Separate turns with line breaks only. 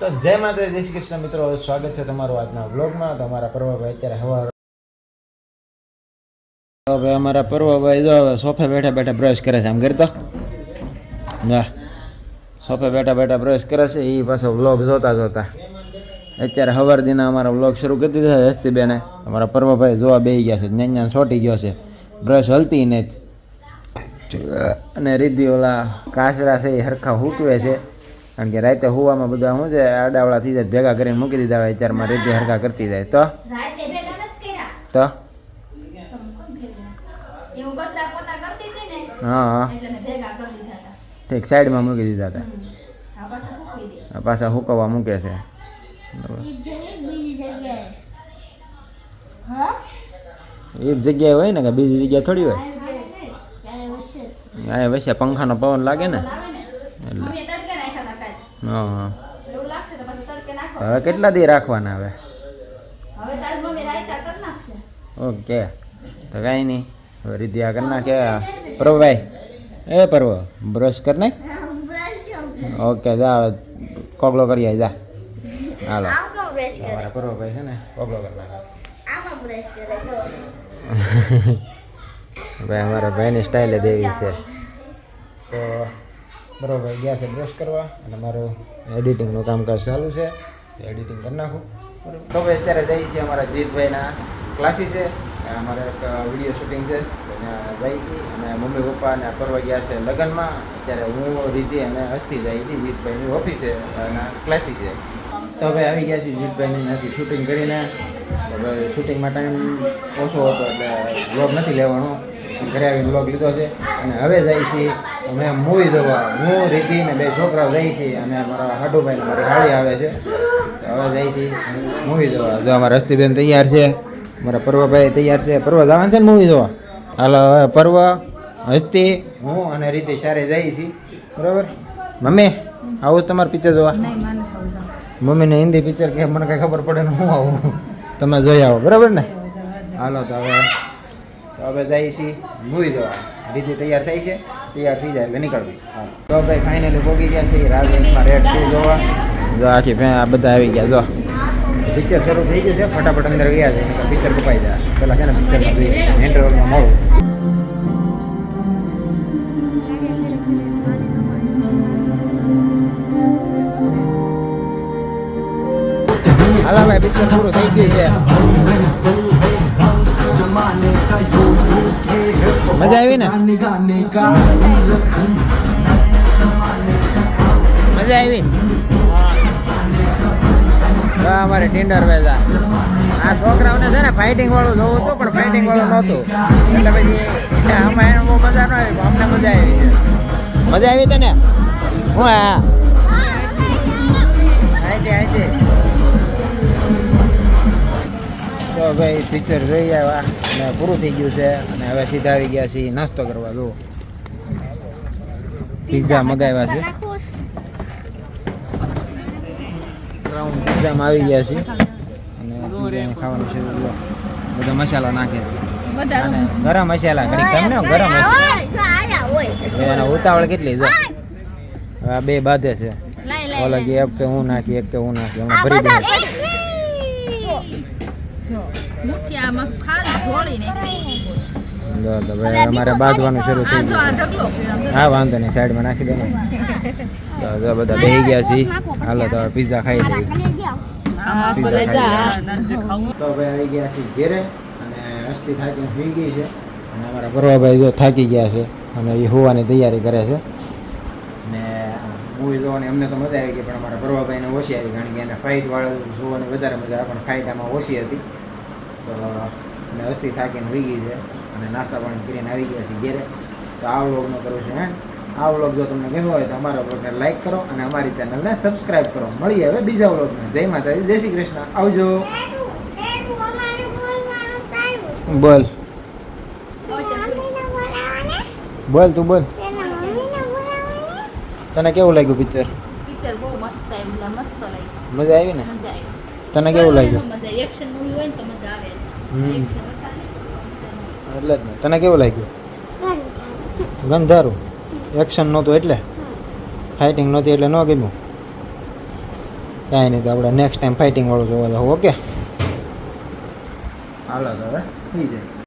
તો જય માતા જય શ્રી કૃષ્ણ મિત્રો, સ્વાગત છે તમારું આજના વ્લોગમાં. તમારા પર્વભાઈ અત્યારે હવાર હવે અમારા પર્વભાઈ જો સોફે બેઠા બેઠા બ્રશ કરે છે. આમ કરતો ના સોફે બેઠા બેઠા બ્રશ કરે છે. એ પાછો વ્લોગ જોતા જોતા અત્યારે હવાર દીના અમારા વ્લોગ શરૂ કરી દીધા છે. હસ્તીબેને અમારા પર્વભાઈ જોવા બેસી ગયા છે. ન્યાન છોટી ગયો છે, બ્રશ હલતી નથી. અને રીધી ઓલા કાચરા છે એ હરખા હૂકવે છે, કારણ કે રાતે હુવામાં બધા શું છે આડાવડા થઈ જાય, ભેગા કરીને મૂકી દીધા હોય. અત્યારમાં રીધી હરખા કરતી જાય તો હા ઠીક સાઈડમાં મૂકી દીધા હતા, પાછા હુકવવા મૂકે છે. એ જ જગ્યાએ હોય ને કે બીજી જગ્યાએ થોડી હોય. આ વૈસે પંખાનો પવન લાગે ને એટલે હા. હવે કેટલા દી રાખવાના હવે? ઓકે તો કાંઈ નહીં, હવે રીધિયા કરી નાખે. પર્વભાઈ એ પર્વ બ્રશ કર નાખ. ઓકે જા કોગળો કરી આવી જા. હાલો અમારા પર્વભાઈ છે ને કોગળો કરી નાખે. ભાઈ અમારા ભાઈની સ્ટાઇલ જ એવી છે. તો બરોબર ગયા છે બ્રશ કરવા અને મારું એડિટિંગનું કામકાજ ચાલુ છે. એડિટિંગ કરી નાખું તો ભાઈ અત્યારે જઈએ છીએ અમારા જીતભાઈના ક્લાસીસ છે. અમારે એક વિડીયો શૂટિંગ છે, ત્યાં જઈએ છીએ. અને મમ્મી પપ્પા અને પર્વ ગયા છે લગ્નમાં. અત્યારે હું રીતિ અને હસ્તી જઈએ છીએ જીતભાઈની ઓફિસ છે અને ક્લાસીસ છે. તો હવે આવી ગયા છીએ જીતભાઈની ત્યાંથી શૂટિંગ કરીને. હવે શૂટિંગમાં ટાઈમ ઓછો હતો એટલે વ્લોગ નથી લેવાનો, ઘરે આવીને વ્લોગ લીધો છે. અને હવે જઈએ છીએ અમે મૂવી જોવા. હું રીતિ ને બે છોકરાઓ જઈએ છીએ અને મારા હાડુભાઈ ને મારી હાળી આવે છે. તો હવે જઈએ છીએ મૂવી જોવા. જો અમારા હસ્તીબેન તૈયાર છે, મારા પર્વભાઈ તૈયાર છે. પર્વ જવાનું છે ને મૂવી જોવા? હાલો હવે પર્વ, હસ્તી, હું અને રીતિ સારે જઈએ છીએ. બરાબર મમ્મી આવું તમારે પિક્ચર જોવા? મમ્મીને હિન્દી પિક્ચર કે મને કંઈ ખબર પડે ને હું આવું, તમે જોઈ આવો. બરાબર ને? હાલો તો હવે જઈએ છીએ મૂવી જોવા. રીતિ તૈયાર થઈ છે, તૈયાર થઈ જાય એટલે નીકળવી. તો ભાઈ ફાઇનલી પહોંચી ગયા છે રાજેશમાં રેડ 2 જોવા. જો આખી આ બધા આવી ગયા. જો પિક્ચર શરૂ થઈ ગયું છે, ફટાફટ અંદર ગયા છે. પિક્ચર કપાઈ જાય પેલા છે ને પિક્ચરમાં જોઈએ ઇન્ટરવલમાં મળું. હાલા ભાઈ પિક્ચર પૂરું થઈ ગયું છે. મજા આવી ને? મજા આવી. અમારે ટિન્ડર વેઝા આ છોકરાઓને છે ને ફાઇટિંગ વાળું જોવું હતું, પણ ફાઇટિંગ વાળું નહોતું એટલે પછી આમાં એને બહુ મજા ન આવી. અમને મજા આવી છે. મજા આવી તને? હું હા આઈ તો ભાઈ પિક્ચર જોઈ આવ્યા અને પૂરું થઈ ગયું છે. અને હવે સીધા આવી ગયા છીએ નાસ્તો કરવા. જો પિઝા મગાવ્યા છે, રાઉન્ડ પિઝામાં આવી ગયા છીએ અને પિઝા ખાવાનું છે. બધા મસાલા નાખે, ગરમ મસાલા ઘડી તમને ગરમ એના ઉતાવળ કેટલી છે. આ બે બાંધે છે, ઓલા કે એક કે હું નાખી, એક કે હું નાખી. હમણાં ભરી દે. અમારે બાંધવાનું શરૂ થઈ ગયું. હા વાંધો નહીં, સાઈડમાં નાખી દે ને. તો બધા બેસી ગયા છીએ. હાલો તો પિઝા ખાઈ લઈએ. તો ભાઈ આવી ગયા છીએ ઘેરે અને હસ્તી થાકીને સુઈ ગઈ છે. અને અમારા પર્વભાઈ જો થાકી ગયા છે અને એ હોવાની તૈયારી કરે છે. ને મૂવી જોવાની અમને તો મજા આવી ગઈ, પણ અમારા પર્વભાઈને ઓછી આવી, કારણ કે એને ફાઇટ વાળું જોવાની વધારે મજા આવે, પણ ફાઇટ આમાં ઓછી હતી. તો અને હસ્તી થાકીને સુઈ ગઈ છે અને નાસ્તા પાણી કરીને આવી ગયા છે ઘેરે. તો આ વ્લોગનો કરું છું હે. આ વ્લોગ જો તમને ગમ્યો હોય તો અમારા વ્લોગને લાઈક કરો અને અમારી ચેનલને સબસ્ક્રાઈબ કરો. મળીએ હવે બીજા વ્લોગમાં. જય માતાજી, જય શ્રી કૃષ્ણ, આવજો. બોલ બોલ તું બોલ. તને કેવું લાગ્યું પિક્ચર?
પિક્ચર બહુ મસ્ત આવ્યું, મસ્ત લાગ્યું.
મજા આવી ને?
મજા આવી.
તને કેવું લાગ્યું?
મજા આવી. એક્શન મૂવી હોય ને તો મજા આવે. એક્શન હતા ને
એટલે જ ને. તને કેવું લાગ્યું? ગંધારું. એક્શન નહોતું એટલે ફાઇટિંગ નહોતી એટલે ન ગમ્યું કાંઈ નહીં તો આપણે નેક્સ્ટ ટાઈમ ફાઇટિંગ વાળું જોવા જાવ. ઓકે હાલો તો હવે થઈ જાય.